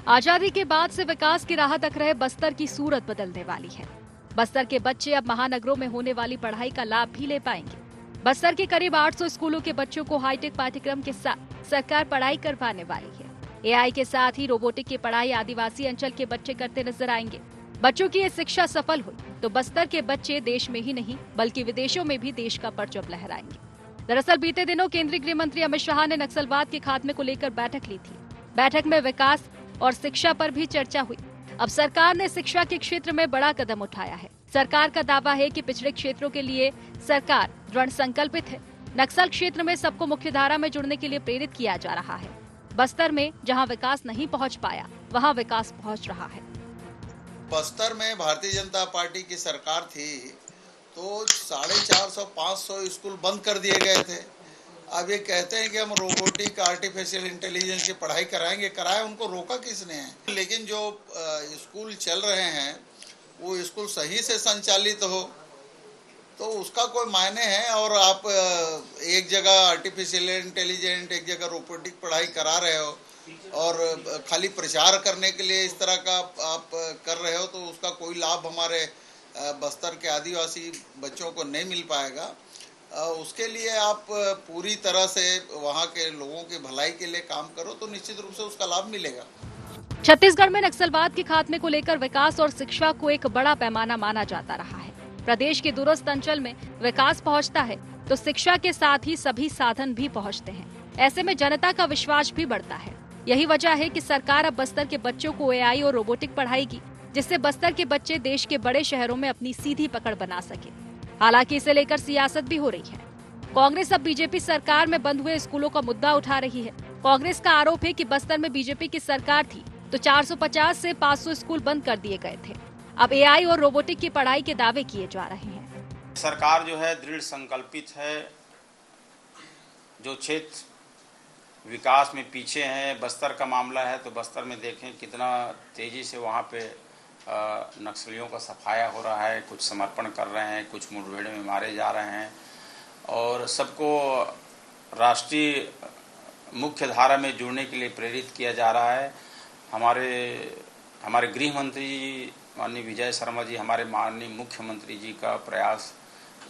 आजादी के बाद से विकास की राह तक रहे बस्तर की सूरत बदलने वाली है। बस्तर के बच्चे अब महानगरों में होने वाली पढ़ाई का लाभ भी ले पाएंगे। बस्तर के करीब 800 स्कूलों के बच्चों को हाईटेक पाठ्यक्रम के साथ सरकार पढ़ाई करवाने वाली है। एआई के साथ ही रोबोटिक की पढ़ाई आदिवासी अंचल के बच्चे करते नजर आएंगे। बच्चों की ये शिक्षा सफल हुई तो बस्तर के बच्चे देश में ही नहीं बल्कि विदेशों में भी देश का परचम लहराएंगे। दरअसल बीते दिनों केंद्रीय गृह मंत्री अमित शाह ने नक्सलवाद के खात्मे को लेकर बैठक ली थी। बैठक में विकास और शिक्षा पर भी चर्चा हुई। अब सरकार ने शिक्षा के क्षेत्र में बड़ा कदम उठाया है। सरकार का दावा है कि पिछड़े क्षेत्रों के लिए सरकार दृढ़ संकल्पित है। नक्सल क्षेत्र में सबको मुख्यधारा में जुड़ने के लिए प्रेरित किया जा रहा है। बस्तर में जहां विकास नहीं पहुंच पाया वहां विकास पहुंच रहा है। बस्तर में भारतीय जनता पार्टी की सरकार थी तो 450-500 स्कूल बंद कर दिए गए थे। अब ये कहते हैं कि हम रोबोटिक आर्टिफिशियल इंटेलिजेंस की पढ़ाई कराएंगे, कराए, उनको रोका किसने है? लेकिन जो स्कूल चल रहे हैं वो स्कूल सही से संचालित हो तो उसका कोई मायने है। और आप एक जगह आर्टिफिशियल इंटेलिजेंट, एक जगह रोबोटिक पढ़ाई करा रहे हो और खाली प्रचार करने के लिए इस तरह का आप कर रहे हो तो उसका कोई लाभ हमारे बस्तर के आदिवासी बच्चों को नहीं मिल पाएगा। उसके लिए आप पूरी तरह से वहाँ के लोगों की भलाई के लिए काम करो तो निश्चित रूप से उसका लाभ मिलेगा। छत्तीसगढ़ में नक्सलवाद के खात्मे को लेकर विकास और शिक्षा को एक बड़ा पैमाना माना जाता रहा है। प्रदेश के दूरस्थ अंचल में विकास पहुंचता है तो शिक्षा के साथ ही सभी साधन भी पहुंचते हैं। ऐसे में जनता का विश्वास भी बढ़ता है। यही वजह है कि सरकार अब बस्तर के बच्चों को एआई और रोबोटिक पढ़ाएगी, जिससे बस्तर के बच्चे देश के बड़े शहरों में अपनी सीधी पकड़ बना सके। हालांकि इसे लेकर सियासत भी हो रही है। कांग्रेस अब बीजेपी सरकार में बंद हुए स्कूलों का मुद्दा उठा रही है। कांग्रेस का आरोप है कि बस्तर में बीजेपी की सरकार थी तो 450 से 500 स्कूल बंद कर दिए गए थे। अब एआई और रोबोटिक की पढ़ाई के दावे किए जा रहे हैं। सरकार जो है दृढ़ संकल्पित है। जो क्षेत्र विकास में पीछे हैं, बस्तर का मामला है तो बस्तर में देखें कितना तेजी से वहाँ पे नक्सलियों का सफाया हो रहा है। कुछ समर्पण कर रहे हैं, कुछ मुठभेड़ में मारे जा रहे हैं और सबको राष्ट्रीय मुख्य धारा में जुड़ने के लिए प्रेरित किया जा रहा है। हमारे गृह मंत्री जी माननीय विजय शर्मा जी, हमारे माननीय मुख्यमंत्री जी का प्रयास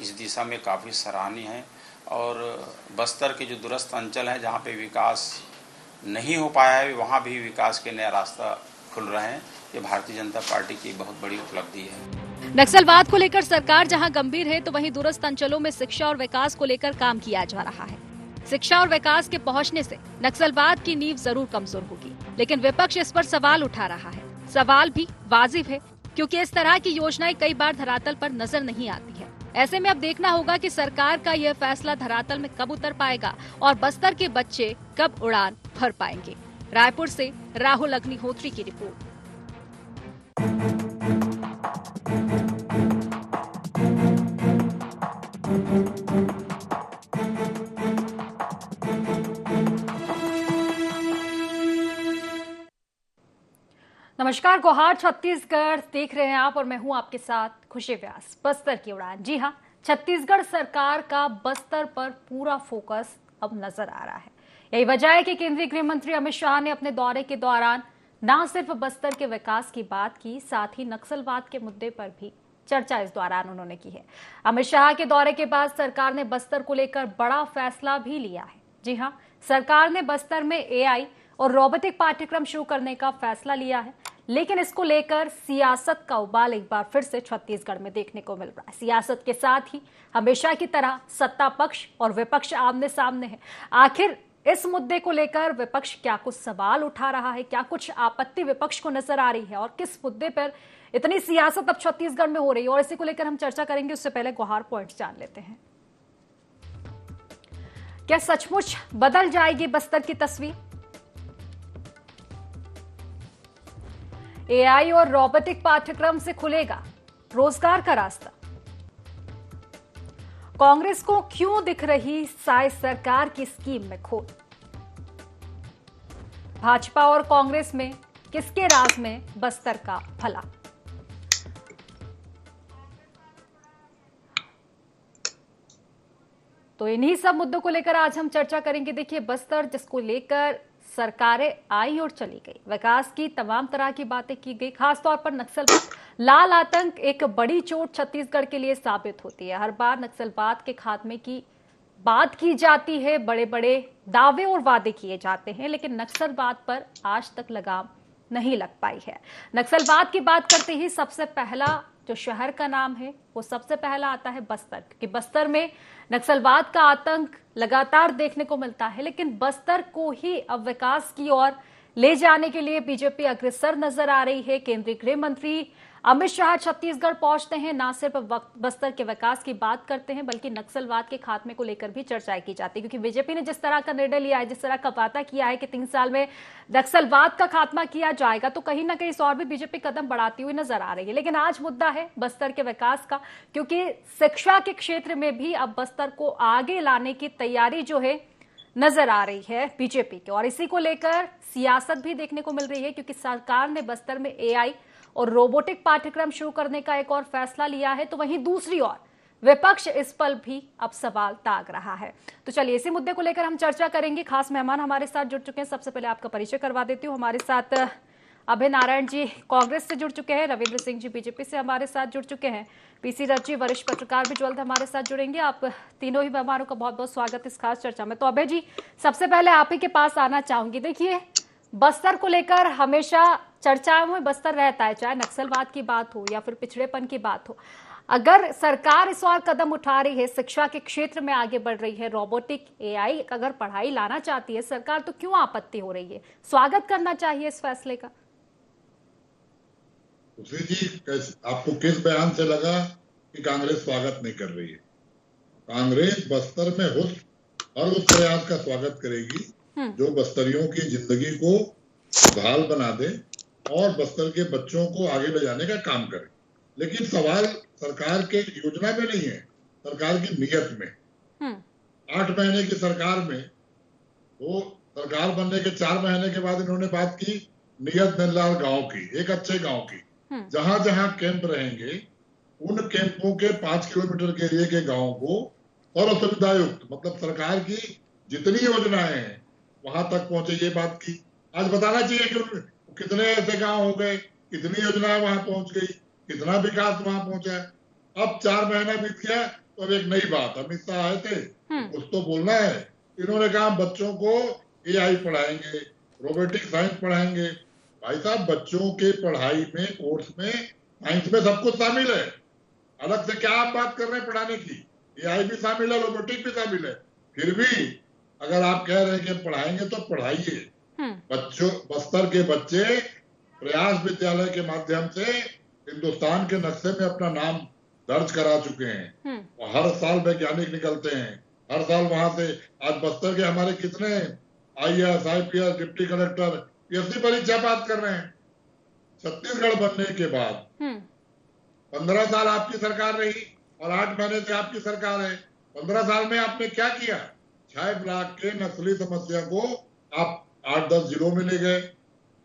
इस दिशा में काफ़ी सराहनीय है। और बस्तर के जो दूरस्थ अंचल हैं जहाँ पे विकास नहीं हो पाया है वहाँ भी विकास के नया रास्ता खुल रहे हैं। ये भारतीय जनता पार्टी की बहुत बड़ी उपलब्धि है। नक्सलवाद को लेकर सरकार जहां गंभीर है तो वहीं दूरस्थ अंचलों में शिक्षा और विकास को लेकर काम किया जा रहा है। शिक्षा और विकास के पहुंचने से नक्सलवाद की नींव जरूर कमजोर होगी, लेकिन विपक्ष इस पर सवाल उठा रहा है। सवाल भी वाजिब है क्योंकि इस तरह की योजनाएं कई बार धरातल पर नजर नहीं आती है। ऐसे में अब देखना होगा कि सरकार का यह फैसला धरातल में कब उतर पाएगा और बस्तर के बच्चे कब उड़ान भर पाएंगे। रायपुर से राहुल अग्निहोत्री की रिपोर्ट। नमस्कार, गुहार छत्तीसगढ़ देख रहे हैं आप और मैं हूं आपके साथ खुशी व्यास। बस्तर की उड़ान। जी हां, छत्तीसगढ़ सरकार का बस्तर पर पूरा फोकस अब नजर आ रहा है। यही वजह है कि केंद्रीय गृह मंत्री अमित शाह ने अपने दौरे के दौरान न सिर्फ बस्तर के विकास की बात की, साथ ही नक्सलवाद के मुद्दे पर भी चर्चा इस दौरान उन्होंने की है। अमित शाह के दौरे के बाद सरकार ने बस्तर को लेकर बड़ा फैसला भी लिया है। जी हां, सरकार ने बस्तर में एआई और रोबोटिक पाठ्यक्रम शुरू करने का फैसला लिया है, लेकिन इसको लेकर सियासत का उबाल एक बार फिर से छत्तीसगढ़ में देखने को मिल रहा है। सियासत के साथ ही हमेशा की तरह सत्ता पक्ष और विपक्ष आमने सामने है। आखिर इस मुद्दे को लेकर विपक्ष क्या कुछ सवाल उठा रहा है, क्या कुछ आपत्ति विपक्ष को नजर आ रही है और किस मुद्दे पर इतनी सियासत अब छत्तीसगढ़ में हो रही है, और इसी को लेकर हम चर्चा करेंगे। उससे पहले गुहार पॉइंट्स जान लेते हैं। क्या सचमुच बदल जाएगी बस्तर की तस्वीर? एआई और रोबोटिक पाठ्यक्रम से खुलेगा रोजगार का रास्ता। कांग्रेस को क्यों दिख रही साय सरकार की स्कीम में खोट? भाजपा और कांग्रेस में किसके राज में बस्तर का भला? तो इन्हीं सब मुद्दों को लेकर आज हम चर्चा करेंगे। देखिए, बस्तर जिसको लेकर सरकारें आई और चली गई, विकास की तमाम तरह की बातें की गई, खासतौर पर नक्सलवाद, लाल आतंक एक बड़ी चोट छत्तीसगढ़ के लिए साबित होती है। हर बार नक्सलवाद के खात्मे की बात की जाती है, बड़े बड़े दावे और वादे किए जाते हैं, लेकिन नक्सलवाद पर आज तक लगाम नहीं लग पाई है। नक्सलवाद की बात करते ही सबसे पहला जो शहर का नाम है वो सबसे पहला आता है बस्तर, क्योंकि बस्तर में नक्सलवाद का आतंक लगातार देखने को मिलता है। लेकिन बस्तर को ही अब विकास की ओर ले जाने के लिए बीजेपी अग्रसर नजर आ रही है। केंद्रीय गृह मंत्री अमित शाह छत्तीसगढ़ पहुंचते हैं, न सिर्फ बस्तर के विकास की बात करते हैं बल्कि नक्सलवाद के खात्मे को लेकर भी चर्चाएं की जाती है, क्योंकि बीजेपी ने जिस तरह का निर्णय लिया है, जिस तरह का वादा किया है कि 3 साल में नक्सलवाद का खात्मा किया जाएगा, तो कहीं ना कहीं इस और भी बीजेपी कदम बढ़ाती हुई नजर आ रही है। लेकिन आज मुद्दा है बस्तर के विकास का, क्योंकि शिक्षा के क्षेत्र में भी अब बस्तर को आगे लाने की तैयारी जो है नजर आ रही है बीजेपी की, और इसी को लेकर सियासत भी देखने को मिल रही है, क्योंकि सरकार ने बस्तर में एआई और रोबोटिक पाठ्यक्रम शुरू करने का एक और फैसला लिया है, तो वहीं दूसरी ओर विपक्ष इस पर भी अब सवाल दाग रहा है। तो चलिए इसी मुद्दे को लेकर हम चर्चा करेंगे। खास मेहमान हमारे साथ जुड़ चुके हैं। सबसे पहले आपका परिचय करवा देती हूँ। हमारे साथ अभय नारायण जी कांग्रेस से जुड़ चुके हैं, रविंद्र सिंह जी बीजेपी से हमारे साथ जुड़ चुके हैं, पीसी रथ जी वरिष्ठ पत्रकार भी जल्द हमारे साथ जुड़ेंगे। आप तीनों ही मेहमानों का बहुत बहुत स्वागत इस खास चर्चा में। तो अभय जी, सबसे पहले आप ही के पास आना चाहूंगी। देखिए, बस्तर को लेकर हमेशा चर्चाओं में बस्तर रहता है, चाहे नक्सलवाद की बात हो या फिर पिछड़ेपन की बात हो। अगर सरकार इस और कदम उठा रही है, शिक्षा के क्षेत्र में आगे बढ़ रही है, रोबोटिक एआई अगर पढ़ाई लाना चाहती है सरकार, तो क्यों आपत्ति हो रही है? स्वागत करना चाहिए इस फैसले का। तुलसी जी, आपको किस बयान से लगा कि कांग्रेस स्वागत नहीं कर रही है? कांग्रेस बस्तर में हर उस प्रयास का स्वागत करेगी जो बस्तरियों की जिंदगी को खुशहाल बना दे और बस्तर के बच्चों को आगे ले जाने का काम करे। लेकिन सवाल सरकार के योजना में नहीं है, सरकार की नीयत में। 8 महीने की सरकार में, वो सरकार बनने के 4 महीने के बाद इन्होंने बात की नियत नंदलाल गांव की, एक अच्छे गांव की, जहां जहां कैंप रहेंगे उन कैंपों के 5 किलोमीटर के एरिया के गांव को सर्व सुविधा युक्त, मतलब सरकार की जितनी योजनाएं हैं वहां तक पहुंचे, ये बात की। आज बताना चाहिए कि कितने ऐसे गांव हो गए, कितनी योजनाएं वहां पहुंच गई, कितना विकास वहां पहुंचा। अब 4 महीना बीत गया तो अब एक नई बात, अमित शाह आए थे, कुछ तो बोलना है। इन्होंने कहा बच्चों को एआई पढ़ाएंगे, रोबोटिक साइंस पढ़ाएंगे। भाई साहब, बच्चों के पढ़ाई में, कोर्स में, साइंस में सब कुछ शामिल है। अलग से क्या आप बात कर रहे हैं पढ़ाने की? एआई भी शामिल है, रोबोटिक भी शामिल है। फिर भी अगर आप कह रहे हैं कि पढ़ाएंगे तो पढ़ाइए। बच्चों, बस्तर के बच्चे प्रयास विद्यालय के माध्यम से हिंदुस्तान के नक्शे में अपना नाम दर्ज करा चुके हैं। हर साल वैज्ञानिक निकलते हैं, हर साल वहां से। आज बस्तर के हमारे कितने IAS, IPS, deputy collector, PSC परीक्षा पास कर रहे हैं। छत्तीसगढ़ बनने के बाद 15 साल आपकी सरकार रही और 8 महीने से आपकी सरकार है। 15 साल में आपने क्या किया? 6 लाख के नक्सली समस्या को आप 8-10 जिलों में ले गए।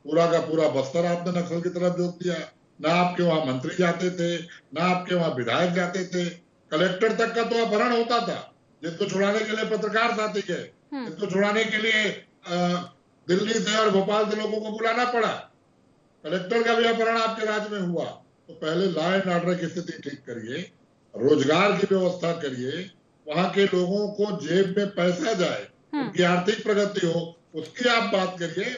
पूरा का पूरा बस्तर आपने नक्सल की तरफ जोत दिया। ना आपके वहां मंत्री जाते थे, ना आपके वहां विधायक जाते थे। कलेक्टर तक का तो अपहरण होता था, जिसको छुड़ाने के लिए पत्रकार साथी गए, जिसको छुड़ाने के लिए दिल्ली से और भोपाल से लोगों को बुलाना पड़ा। कलेक्टर का भी अपहरण आपके राज्य में हुआ। तो पहले लॉ एंड ऑर्डर की स्थिति ठीक करिए, रोजगार की व्यवस्था करिए, वहां के लोगों को जेब में पैसा जाए, उनकी आर्थिक प्रगति हो, उसकी आप बात करिए।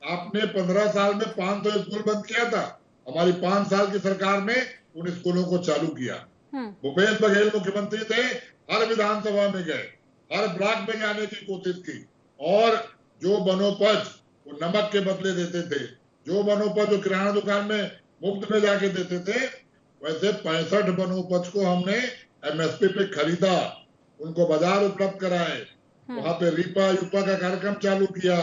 आपने 15 साल में 500 स्कूल बंद किया था, हमारी 5 साल की सरकार ने उन स्कूलों को चालू किया। भूपेश बघेल मुख्यमंत्री थे, हर विधानसभा में गए, हर ब्लॉक में जाने की कोशिश की, और जो वनोपज वो नमक के बदले देते थे, जो वनोपज जो किराना दुकान में मुफ्त में जाके देते थे, वैसे 65 वनोपज को हमने एमएसपी पे खरीदा, उनको बाजार उपलब्ध कराए, वहां पे रीपा यूपा का कार्यक्रम चालू किया।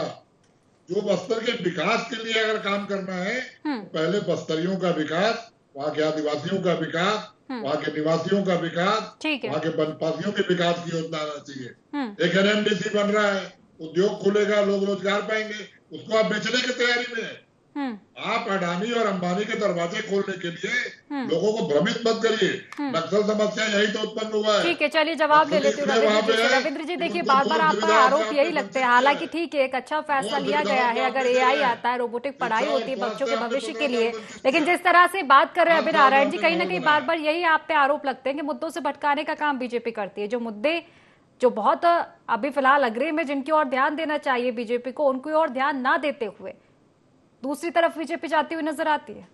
जो बस्तर के विकास के लिए अगर काम करना है तो पहले बस्तरियों का विकास, वहाँ के आदिवासियों का विकास, वहाँ के निवासियों का विकास, वहाँ के वनवासियों के विकास की योजना आना चाहिए। एक एनएमडीसी बन रहा है, उद्योग खुलेगा, लोग रोजगार पाएंगे, उसको आप बेचने की तैयारी में है। आप अडानी और अंबानी के दरवाजे खोलने के लिए लोगों को भ्रमित मत करिए। नक्सल समस्या यही तो उत्पन्न हुआ है। ठीक है, चलिए जवाब ले लेते हैं रविंद्र जी। देखिए बार बार आप पर आरोप यही लगते हैं, हालांकि ठीक है एक अच्छा फैसला लिया गया है, अगर एआई आता है, रोबोटिक पढ़ाई होती है बच्चों के भविष्य के लिए, लेकिन जिस तरह से बात कर रहे हैं अभी नारायण जी, कहीं ना कहीं बार बार यही आप पे आरोप लगते हैं कि मुद्दों से भटकाने का काम बीजेपी करती है। जो मुद्दे जो बहुत अभी फिलहाल अग्रे में जिनकी ओर ध्यान देना चाहिए बीजेपी को, उनकी ओर ध्यान ना देते हुए दूसरी तरफ बीजेपी जाती हुई नजर आती है।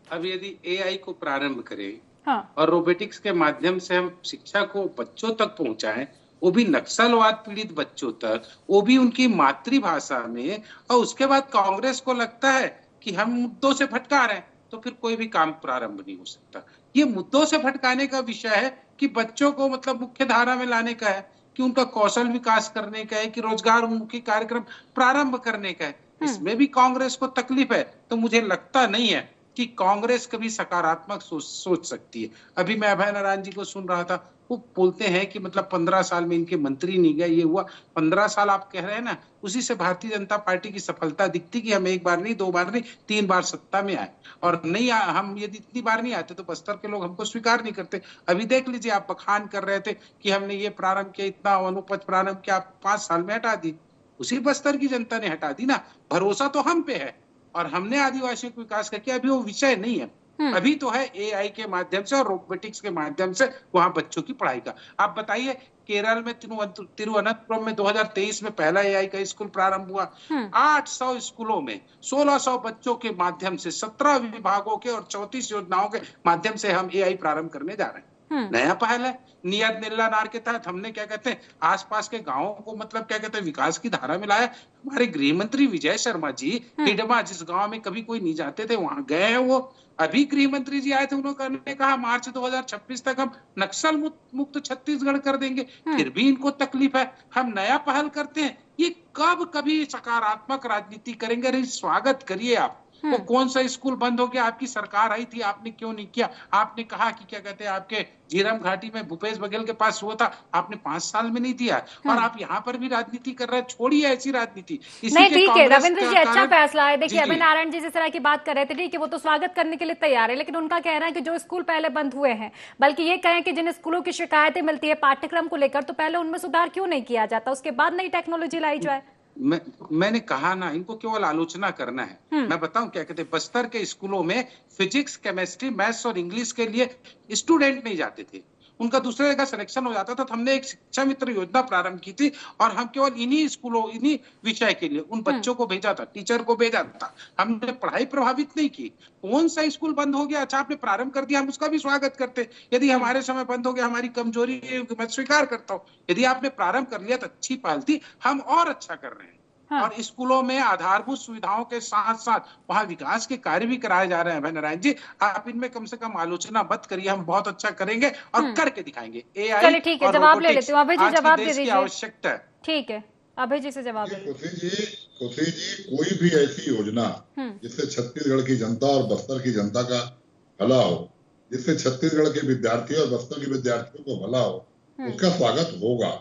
अब यदि एआई को प्रारंभ करें हाँ। और रोबोटिक्स के माध्यम से हम शिक्षा को बच्चों तक पहुंचाएं, वो भी नक्सलवाद पीड़ित बच्चों तक, वो भी उनकी मातृभाषा में, और उसके बाद कांग्रेस को लगता है कि हम मुद्दों से भटका रहे हैं, तो फिर कोई भी काम प्रारंभ नहीं हो सकता। ये मुद्दों से भटकाने का विषय है कि बच्चों को मतलब मुख्य धारा में लाने का है, कि उनका कौशल विकास करने का है, कि रोजगार उन्मुखी कार्यक्रम प्रारंभ करने का है। इसमें भी कांग्रेस को तकलीफ है, तो मुझे लगता नहीं है कि कांग्रेस कभी सकारात्मक सोच सकती है। अभी मैं अभय नारायण जी को सुन रहा था, वो बोलते हैं कि मतलब 15 साल में इनके मंत्री नहीं गए, ये हुआ। 15 साल आप कह रहे हैं ना, उसी से भारतीय जनता पार्टी की सफलता दिखती कि हम एक बार नहीं, 2 बार नहीं, 3 बार सत्ता में आए। और नहीं हम यदि इतनी बार नहीं आते तो बस्तर के लोग हमको स्वीकार नहीं करते। अभी देख लीजिए, आप बखान कर रहे थे कि हमने ये प्रारंभ किया, इतना अनुपज प्रारंभ किया, आप 5 साल में हटा दी। उसी बस्तर की जनता ने हटा दी ना। भरोसा तो हम पे है और हमने आदिवासियों को विकास करके, अभी वो विषय नहीं है। अभी तो है एआई के माध्यम से और रोबोटिक्स के माध्यम से वहां बच्चों की पढ़ाई का। आप बताइए, केरल में तिरुवनंतपुरम में 2023 में पहला एआई का स्कूल प्रारंभ हुआ। 800 स्कूलों में 1600 बच्चों के माध्यम से 17 विभागों के और 34 योजनाओं के माध्यम से हम एआई प्रारंभ करने जा रहे हैं। नया पहल है। नियत नीला नार के तहत हमने क्या कहते हैं, आसपास के गांवों को मतलब क्या कहते हैं, विकास की धारा में लाया। हमारे गृह मंत्री विजय शर्मा जी हिडमा, जिस गांव में कभी कोई नहीं जाते थे, वहां गए हैं। वो अभी गृह मंत्री जी आए थे, उन्होंने कहा मार्च 2026 तक हम नक्सल मुक्त छत्तीसगढ़ कर देंगे। फिर भी इनको तकलीफ है। हम नया पहल करते हैं, ये कभी सकारात्मक राजनीति करेंगे। अरे स्वागत करिए आप। वो कौन सा स्कूल बंद हो गया? आपकी सरकार आई थी, आपने क्यों नहीं किया? आपने कहा कि क्या कहते हैं, आपके झीरम घाटी में भूपेश बघेल के पास हुआ था, आपने 5 साल में नहीं दिया। और आप यहाँ पर भी राजनीति कर रहे हैं। छोड़िए ऐसी राजनीति। नहीं ठीक है रविंद्र जी, अच्छा फैसला है। देखिए अभय नारायण जी जिस तरह की बात कर रहे थे, ठीक है वो तो स्वागत करने के लिए तैयार है, लेकिन उनका कहना है कि जो स्कूल पहले बंद हुए हैं, बल्कि ये कहें कि जिन स्कूलों की शिकायतें मिलती है पाठ्यक्रम को लेकर, तो पहले उनमें सुधार क्यों नहीं किया जाता, उसके बाद नई टेक्नोलॉजी लाई जाए। मैंने कहा ना, इनको केवल आलोचना करना है। मैं बताऊं क्या कहते हैं, बस्तर के स्कूलों में फिजिक्स, केमिस्ट्री, मैथ्स और इंग्लिश के लिए स्टूडेंट नहीं जाते थे, उनका दूसरे जगह सिलेक्शन हो जाता था। तो हमने एक शिक्षा मित्र योजना प्रारंभ की थी और हम केवल इन्हीं स्कूलों, इन्हीं विषय के लिए उन बच्चों को भेजा था, टीचर को भेजा था। हमने पढ़ाई प्रभावित नहीं की। कौन सा स्कूल बंद हो गया? अच्छा आपने प्रारंभ कर दिया, हम उसका भी स्वागत करते। यदि हमारे समय बंद हो गया, हमारी कमजोरी मैं स्वीकार करता हूँ। यदि आपने प्रारंभ कर लिया तो अच्छी पहल थी, हम और अच्छा कर रहे हैं। और स्कूलों में आधारभूत सुविधाओं के साथ साथ वहां विकास के कार्य भी कराए जा रहे हैं। अभय नारायण जी, आप इनमें कम से कम आलोचना मत करिए, हम बहुत अच्छा करेंगे और करके दिखाएंगे। एआई ठीक है, जवाब ले लेती हूँ। अभय जी जवाब दे दीजिए। आवश्यकता है। ठीक है, अभय जी से जवाब ले। खुशी जी, कोई भी ऐसी योजना जिससे छत्तीसगढ़ की जनता और बस्तर की जनता का भला हो, जिससे छत्तीसगढ़ के विद्यार्थियों और बस्तर के विद्यार्थियों को भला हो, उसका स्वागत होगा।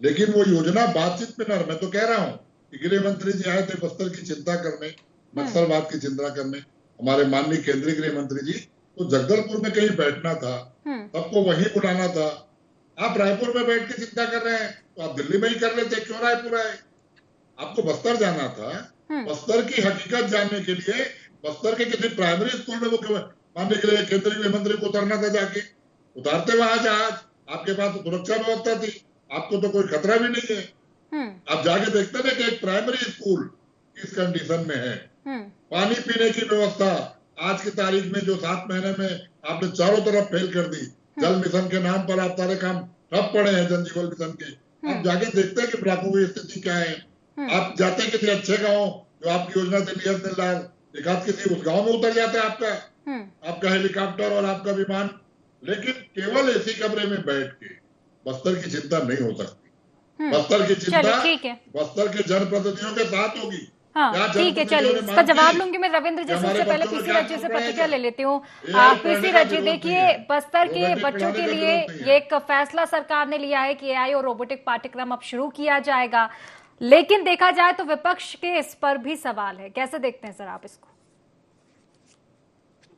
लेकिन वो योजना बातचीत में न, मैं तो कह रहा हूँ, गृह मंत्री जी आए थे बस्तर की चिंता करने, नक्सलवाद की चिंता करने, हमारे माननीय केंद्रीय गृह मंत्री जी, तो जगदलपुर में कहीं बैठना था, सबको वहीं बुलाना था। आप रायपुर में बैठ के चिंता कर रहे हैं, तो आप दिल्ली में ही कर लेते, क्यों रायपुर आए? आपको बस्तर जाना था। बस्तर की हकीकत जानने के लिए बस्तर के किसी प्राइमरी स्कूल में वो मानने के लिए केंद्रीय गृह मंत्री को उतरना था, जाके उतारते वहां जहाज। आपके पास सुरक्षा व्यवस्था थी, आपको तो कोई खतरा भी नहीं है। आप जाके देखते ना कि एक प्राइमरी स्कूल किस कंडीशन में है। पानी पीने की व्यवस्था आज की तारीख में जो 7 महीने में आपने चारों तरफ फेल कर दी। जल मिशन के नाम पर आप सारे काम ठप पड़े हैं, जल जीवन मिशन के। आप जाके देखते हैं कि ब्लॉकों की स्थिति क्या है। आप जाते हैं किसी अच्छे गाँव जो आपकी योजना से नियत मिल रहा है, एक आध किसी उस गाँव में उतर जाता है आपका हेलीकॉप्टर और आपका विमान। लेकिन केवल एसी कमरे में बैठ के बस्तर की चिंता नहीं हो सकती। बस्तर की चिंता बस्तर के जनप्रतिनिधियों के साथ होगी। हाँ ठीक है, चलिए इसका जवाब लूंगी मैं रविंद्र जी से। पहले पीसी रज्जी से प्रतिक्रिया ले लेती हूँ। पीसी रज्जी, देखिए बस्तर के बच्चों के लिए ये एक फैसला सरकार ने लिया है कि एआई और रोबोटिक पाठ्यक्रम अब शुरू किया जाएगा, लेकिन देखा जाए तो विपक्ष के इस पर भी सवाल है, कैसे देखते हैं सर आप इसको?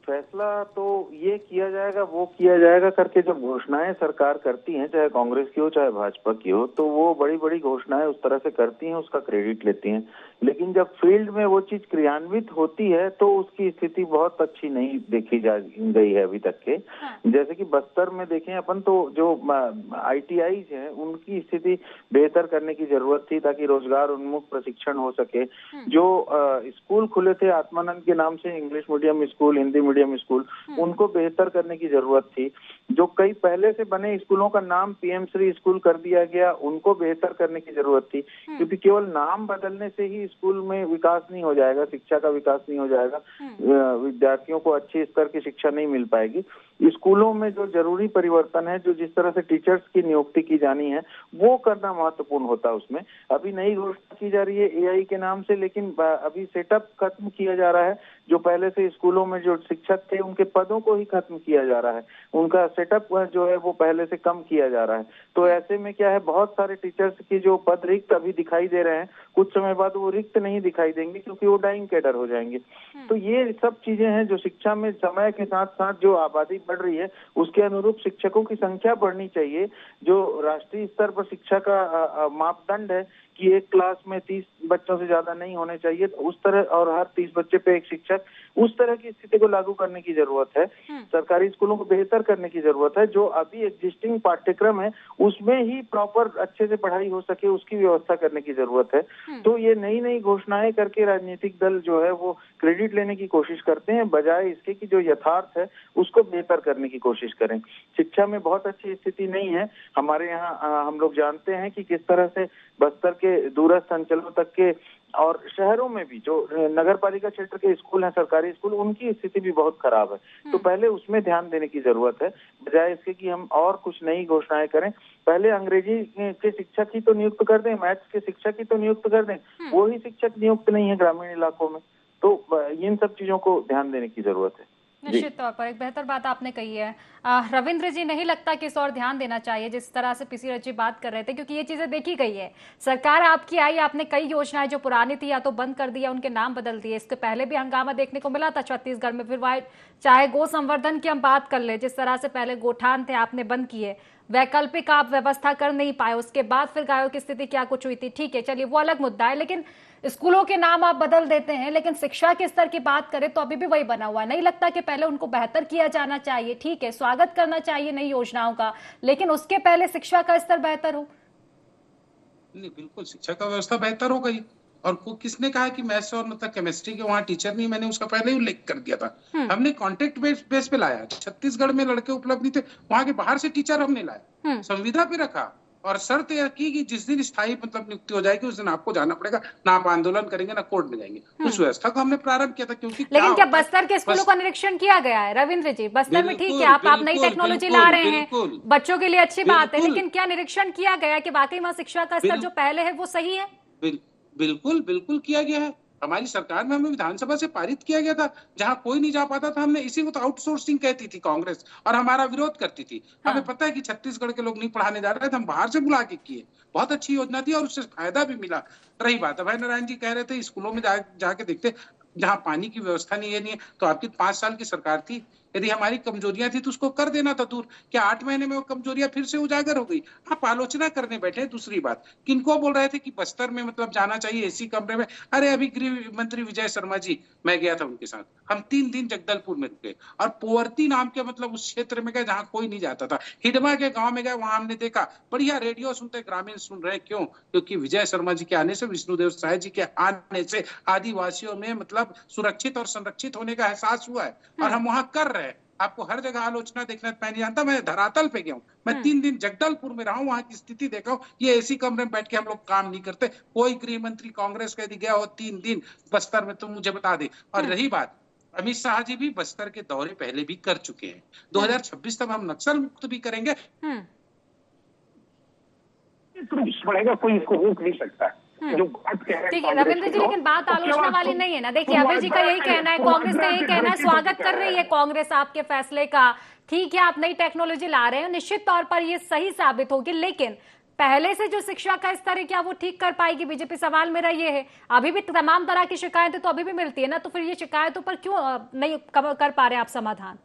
फैसला तो ये किया जाएगा वो किया जाएगा करके जब घोषणाएं सरकार करती है, चाहे कांग्रेस की हो चाहे भाजपा की हो, तो वो बड़ी बड़ी घोषणाएं उस तरह से करती हैं, उसका क्रेडिट लेती हैं। लेकिन जब फील्ड में वो चीज क्रियान्वित होती है तो उसकी स्थिति बहुत अच्छी नहीं देखी जा गई है अभी तक के। जैसे कि बस्तर में देखें अपन, तो जो ITIs हैं उनकी स्थिति बेहतर करने की जरूरत थी ताकि रोजगार उन्मुख प्रशिक्षण हो सके। जो स्कूल खुले थे आत्मानंद के नाम से, English medium school, Hindi medium school, उनको बेहतर करने की जरूरत थी। जो कई पहले से बने स्कूलों का नाम PM श्री स्कूल कर दिया गया, उनको बेहतर करने की जरूरत थी, क्योंकि केवल नाम बदलने से ही स्कूल में विकास नहीं हो जाएगा, शिक्षा का विकास नहीं हो जाएगा, विद्यार्थियों को अच्छे स्तर की शिक्षा नहीं मिल पाएगी। स्कूलों में जो जरूरी परिवर्तन है, जो जिस तरह से टीचर्स की नियुक्ति की जानी है, वो करना महत्वपूर्ण होता है। उसमें अभी नई घोषणा की जा रही है AI के नाम से, लेकिन अभी सेटअप खत्म किया जा रहा है। जो पहले से स्कूलों में जो शिक्षक थे उनके पदों को ही खत्म किया जा रहा है, उनका सेटअप जो है वो पहले से कम किया जा रहा है। तो ऐसे में क्या है, बहुत सारे टीचर्स की जो पद रिक्त अभी दिखाई दे रहे हैं, कुछ समय बाद वो रिक्त नहीं दिखाई देंगे क्योंकि वो डाइंग कैडर हो जाएंगे। तो ये सब चीजें हैं जो शिक्षा में समय के साथ साथ जो आबादी बढ़ रही है उसके अनुरूप शिक्षकों की संख्या बढ़नी चाहिए। जो राष्ट्रीय स्तर पर शिक्षा का मापदंड है कि एक क्लास में 30 बच्चों से ज्यादा नहीं होने चाहिए, तो उस तरह, और हर 30 बच्चे पे एक शिक्षक, उस तरह की स्थिति को लागू करने की जरूरत है। सरकारी स्कूलों को बेहतर करने की जरूरत है। जो अभी एग्जिस्टिंग पाठ्यक्रम है उसमें ही प्रॉपर अच्छे से पढ़ाई हो सके, उसकी व्यवस्था करने की जरूरत है। तो ये नई नई घोषणाएं करके राजनीतिक दल जो है वो क्रेडिट लेने की कोशिश करते हैं, बजाय इसके कि जो यथार्थ है उसको बेहतर करने की कोशिश करें। शिक्षा में बहुत अच्छी स्थिति नहीं है हमारे यहाँ। हम लोग जानते हैं कि किस तरह से बस्तर के दूरस्थ अंचलों तक के और शहरों में भी जो नगर पालिका क्षेत्र के स्कूल हैं, सरकारी स्कूल, उनकी स्थिति भी बहुत खराब है। तो पहले उसमें ध्यान देने की जरूरत है, बजाय इसके कि हम और कुछ नई घोषणाएं करें। पहले अंग्रेजी के शिक्षक ही तो नियुक्त कर दें, मैथ्स के शिक्षक ही तो नियुक्त कर दें, वो ही शिक्षक नियुक्त नहीं है ग्रामीण इलाकों में। तो इन सब चीजों को ध्यान देने की जरूरत है। निश्चित तौर पर एक बेहतर बात आपने कही है। रविंद्र जी, नहीं लगता कि इस और ध्यान देना चाहिए जिस तरह से PC रज्जी बात कर रहे थे, क्योंकि ये चीजें देखी गई है। सरकार आपकी आई, आपने कई योजनाएं जो पुरानी थी या तो बंद कर दिया, उनके नाम बदल दिए। इसके पहले भी हंगामा देखने को मिला था छत्तीसगढ़ में। फिर चाहे गो संवर्धन की हम बात कर ले, जिस तरह से पहले गोठान थे आपने बंद किए, वैकल्पिक आप व्यवस्था कर नहीं पाए, उसके बाद फिर गायों की स्थिति क्या कुछ हुई थी, ठीक है चलिए वो अलग मुद्दा है। लेकिन स्कूलों के नाम आप बदल देते हैं, लेकिन शिक्षा के स्तर की बात करें तो अभी भी वही बना हुआ है। नहीं लगता कि पहले उनको बेहतर किया जाना चाहिए? ठीक है, स्वागत करना चाहिए नई योजनाओं का, लेकिन उसके पहले शिक्षा का स्तर बेहतर हो। नहीं, बिल्कुल शिक्षा का व्यवस्था बेहतर हो गई। और किसने कहा कि मैथ्स और मतलब केमिस्ट्री के वहाँ टीचर नहीं? मैंने उसका पहले ही उल्लेख कर दिया था। हमने कॉन्ट्रैक्ट बेस पे लाया। छत्तीसगढ़ में लड़के उपलब्ध नहीं थे, वहाँ के बाहर से टीचर हमने लाए, संविदा पे रखा और शर्त यह की कि जिस दिन स्थायी मतलब नियुक्ति हो जाएगी उस दिन आपको जाना पड़ेगा, ना आप आंदोलन करेंगे ना कोर्ट में जाएंगे। उस व्यवस्था को हमने प्रारंभ किया था। क्योंकि लेकिन क्या बस्तर के स्कूलों का निरीक्षण किया गया है रविंद्र जी? बस्तर में ठीक है, आप नई टेक्नोलॉजी ला रहे हैं, बच्चों के लिए अच्छी बात है, लेकिन क्या निरीक्षण किया गया कि वाकई वहाँ शिक्षा का स्तर जो पहले है वो सही है? बिल्कुल बिल्कुल किया गया है। हमारी सरकार में हमें विधानसभा से पारित किया गया था। जहां कोई नहीं जा पाता था, हमने इसी को तो आउटसोर्सिंग कहती थी कांग्रेस, और हमारा विरोध करती थी। हमें पता है कि छत्तीसगढ़ के लोग नहीं पढ़ाने जा रहे थे, हम बाहर से बुला के किए। बहुत अच्छी योजना थी और उससे फायदा भी मिला। रही बात अभय नारायण जी कह रहे थे स्कूलों में जाके देखते, जहाँ पानी की व्यवस्था नहीं है तो आपकी 5 साल की सरकार थी। यदि हमारी कमजोरियां थी तो उसको कर देना था दूर। क्या 8 महीने में वो कमजोरियां फिर से उजागर हो गई? आप आलोचना करने बैठे। दूसरी बात, किनको बोल रहे थे कि बस्तर में मतलब जाना चाहिए एसी कमरे में? अरे अभी गृह मंत्री विजय शर्मा जी, मैं गया था उनके साथ, हम 3 दिन जगदलपुर में रुके और पोवर्ती नाम के मतलब उस क्षेत्र में गए जहाँ कोई नहीं जाता था। हिडमा के गाँव में गए, वहां हमने देखा बढ़िया रेडियो सुनते, ग्रामीण सुन रहे। क्यों? क्योंकि विजय शर्मा जी के आने से, विष्णुदेव साय जी के आने से आदिवासियों में मतलब सुरक्षित और संरक्षित होने का एहसास हुआ है और हम वहां कर रहे हैं। आपको हर जगह आलोचना देखना, मैं नहीं जानता, मैं धरातल पे गया हूँ। मैं 3 दिन जगदलपुर में रहा हूँ, वहां की स्थिति देखा हूँ। ये एसी कमरे में बैठ के हम लोग काम नहीं करते। कोई गृह मंत्री कांग्रेस का यदि गया हो 3 दिन बस्तर में तो मुझे बता दे। और रही बात, अमित शाह जी भी बस्तर के दौरे पहले भी कर चुके हैं। 2026 तक हम नक्सल मुक्त भी करेंगे। पड़ेगा, कोई इसको रोक नहीं सकता। जो बात कह रहे ठीक है रविंद्र जी, लेकिन बात आलोचना वाली नहीं है ना। देखिए अभय जी का यही कहना है, कांग्रेस का यही कहना है, स्वागत कर रही है कांग्रेस आपके फैसले का। ठीक है, आप नई टेक्नोलॉजी ला रहे हैं, निश्चित तौर पर ये सही साबित होगी, लेकिन पहले से जो शिक्षा का स्तर है क्या वो ठीक कर पाएगी बीजेपी? सवाल मेरा ये है। अभी भी तमाम तरह की शिकायतें तो अभी भी मिलती है ना, तो फिर ये शिकायतों पर क्यों नहीं कर पा रहे आप समाधान?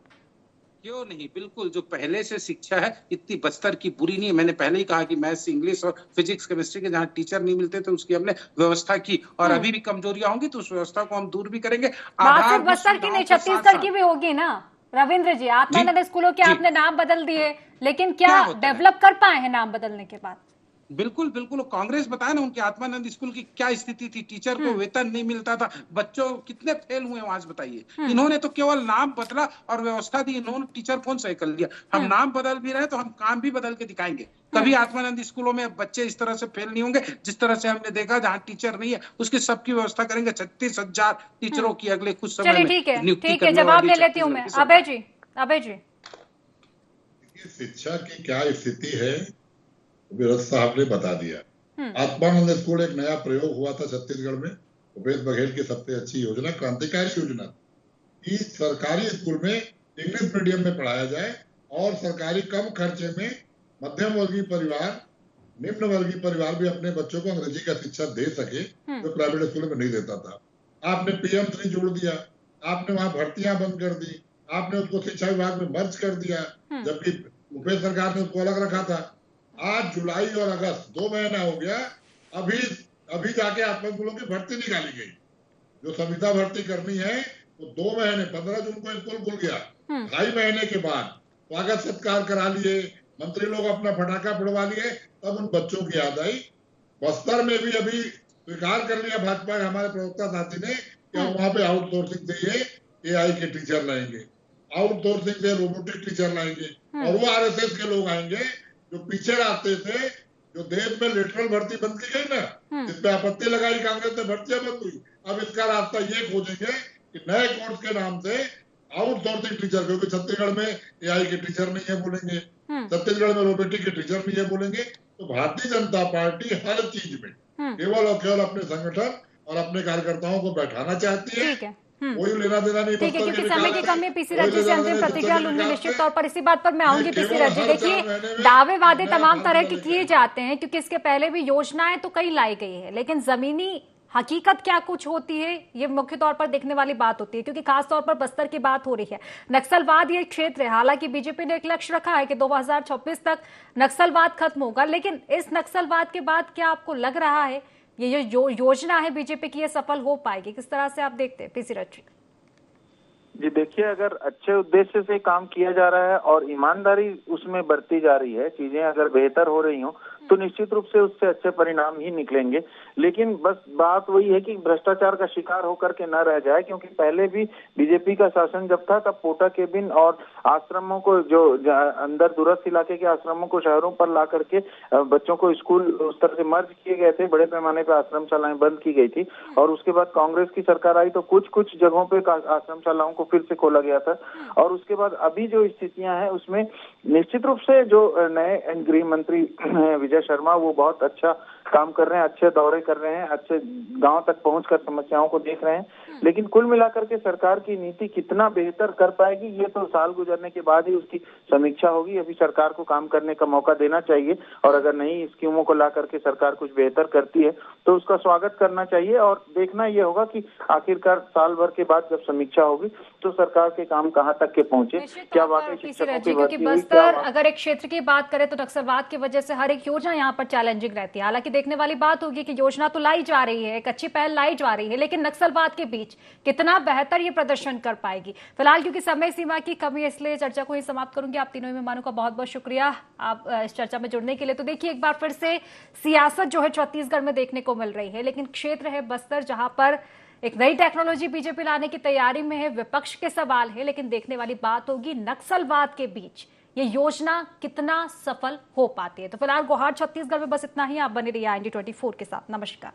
क्यों नहीं, बिल्कुल। जो पहले से शिक्षा है इतनी बस्तर की बुरी नहीं है। मैंने पहले ही कहा कि मैथ्स, इंग्लिश और फिजिक्स, केमिस्ट्री के जहाँ टीचर नहीं मिलते थे उसकी हमने व्यवस्था की, और अभी भी कमजोरियां होंगी तो उस व्यवस्था को हम दूर भी करेंगे। बात सिर्फ बस्तर की नहीं, छत्तीसगढ़ की भी होगी ना रविंद्र जी। आत्मानंद स्कूलों के आपने नाम बदल दिए, लेकिन क्या डेवलप कर पाए हैं नाम बदलने के बाद? बिल्कुल बिल्कुल। कांग्रेस बताया ना उनके आत्मानंद स्कूल की क्या स्थिति थी, टीचर को वेतन नहीं मिलता था, बच्चों कितने फेल हुए आज बताइए। इन्होंने तो केवल नाम बदला और व्यवस्था दी, इन्होंने टीचर कौन सही कर लिया। हम नाम बदल भी रहे तो हम काम भी बदल के दिखाएंगे। कभी आत्मानंद स्कूलों में बच्चे इस तरह से फेल नहीं होंगे जिस तरह से हमने देखा। जहाँ टीचर नहीं है उसकी सबकी व्यवस्था करेंगे। 36,000 टीचरों की अगले कुछ समय में ठीक है, जवाब ले लेती हूँ मैं। अभय जी शिक्षा की क्या स्थिति है विरोध साहब ने बता दिया। आत्मानंद स्कूल एक नया प्रयोग हुआ था छत्तीसगढ़ में, भूपेश बघेल की सबसे अच्छी योजना, क्रांतिकारी योजना कि सरकारी स्कूल में इंग्लिश मीडियम में पढ़ाया जाए और सरकारी कम खर्चे में मध्यम वर्गीय परिवार, निम्न वर्गीय परिवार भी अपने बच्चों को अंग्रेजी का शिक्षा दे सके जो प्राइवेट स्कूल में नहीं देता था। आपने PM3 जोड़ दिया, आपने वहां भर्तियां बंद कर दी, आपने उसको शिक्षा विभाग में मर्ज कर दिया, जबकि भूपेश सरकार ने उसको अलग रखा था। आज जुलाई और अगस्त 2 महीना हो गया, अभी जाके आत्मा स्कूलों की भर्ती निकाली गई। जो संविदा भर्ती करनी है वो 2 महीने, 15 जून को स्कूल खुल गया, 2.5 महीने के बाद स्वागत सत्कार करा लिए, मंत्री लोग अपना पटाखा फुड़वा लिए, तब उन बच्चों की याद आई। बस्तर में भी अभी स्वीकार कर लिया भाजपा के हमारे प्रवक्ता साथी ने कि हम वहां पे आउटसोर्सिंग से ये AI के टीचर लाएंगे, आउटसोर्सिंग से रोबोटिक टीचर लाएंगे, और वो RSS के लोग आएंगे जो पीछे आते थे। जो देश में लेटरल भर्ती बंद की गई ना, जिस पे आपत्ति लगाई कांग्रेस ने, भर्तियां बंद हुई। अब इसका रास्ता ये खोजेंगे कि नए कोर्स के नाम से आउटसोर्सिंग टीचर, क्योंकि छत्तीसगढ़ में AI के टीचर नहीं है बोलेंगे, छत्तीसगढ़ में रोबोटिक के टीचर नहीं है बोलेंगे। तो भारतीय जनता पार्टी हर चीज में केवल और केवल अपने संगठन और अपने कार्यकर्ताओं को बैठाना चाहती है। कोई लेना देना नहीं। ठीक है, क्योंकि समय की कमी है। पीसी रज्जी से अंतिम प्रतिक्रिया लूंगी निश्चित तौर पर, इसी बात पर मैं आऊंगी। पीसी रज्जी, देखिए दावे वादे तमाम तरह के किए जाते हैं, क्योंकि इसके पहले भी योजनाएं तो कई लाई गई है, लेकिन जमीनी हकीकत क्या कुछ होती है ये मुख्य तौर पर देखने वाली बात होती है। क्योंकि खासतौर पर बस्तर की बात हो रही है, नक्सलवाद ये क्षेत्र है। हालांकि बीजेपी ने एक लक्ष्य रखा है कि 2026 तक नक्सलवाद खत्म होगा, लेकिन इस नक्सलवाद के बाद क्या आपको लग रहा है ये जो योजना है बीजेपी की, ये सफल हो पाएगी? किस तरह से आप देखते हैं पीसी रज्जी? जी देखिए, अगर अच्छे उद्देश्य से काम किया जा रहा है और ईमानदारी उसमें बरती जा रही है, चीजें अगर बेहतर हो रही हों तो निश्चित रूप से उससे अच्छे परिणाम ही निकलेंगे। लेकिन बस बात वही है कि भ्रष्टाचार का शिकार होकर के न रह जाए, क्योंकि पहले भी बीजेपी का शासन जब था तब पोटा केबिन और आश्रमों को, जो अंदर दूरस्थ इलाके के आश्रमों को शहरों पर ला करके बच्चों को स्कूल उस तरह से मर्ज किए गए थे, बड़े पैमाने पर आश्रमशालाएं बंद की गई थी। और उसके बाद कांग्रेस की सरकार आई तो कुछ कुछ जगहों पे आश्रमशालाओं को फिर से खोला गया था। और उसके बाद अभी जो स्थितियां हैं उसमें निश्चित रूप से जो नए गृह मंत्री विजय शर्मा, वो बहुत अच्छा काम कर रहे हैं, अच्छे दौरे कर रहे हैं, अच्छे गांव तक पहुंचकर समस्याओं को देख रहे हैं। लेकिन कुल मिलाकर के सरकार की नीति कितना बेहतर कर पाएगी ये तो साल गुजरने के बाद ही उसकी समीक्षा होगी। अभी सरकार को काम करने का मौका देना चाहिए, और अगर नई स्कीमों को ला करके सरकार कुछ बेहतर करती है तो उसका स्वागत करना चाहिए। और देखना ये होगा कि आखिरकार साल भर के बाद जब समीक्षा होगी तो सरकार के काम कहाँ तक के पहुंचे, क्या वाकई शिक्षकों की भर्ती हुई। बस्तर अगर एक क्षेत्र की बात करें तो नक्सलवाद की वजह से हर एक योजना यहाँ पर चैलेंजिंग रहती है। हालांकि देखने वाली बात होगी कि योजना तो लाई जा रही है, एक अच्छी पहल लाई जा रही है, लेकिन नक्सलवाद के बीच कितना बेहतर ये प्रदर्शन कर पाएगी। फिलहाल क्योंकि समय सीमा की कमी है इसलिए चर्चा को ही समाप्त करूंगी। आप तीनों मेहमानों का बहुत बहुत शुक्रिया आप इस चर्चा में जुड़ने के लिए। तो देखिए, एक बार फिर से सियासत जो है छत्तीसगढ़ में देखने को मिल रही है, लेकिन क्षेत्र है बस्तर जहां पर एक नई टेक्नोलॉजी बीजेपी लाने की तैयारी में है। विपक्ष के सवाल है, लेकिन देखने वाली बात होगी नक्सलवाद के बीच ये योजना कितना सफल हो पाती है। तो फिलहाल गुहार छत्तीसगढ़ में बस इतना ही। आप बने रहिए IND24 के साथ। नमस्कार।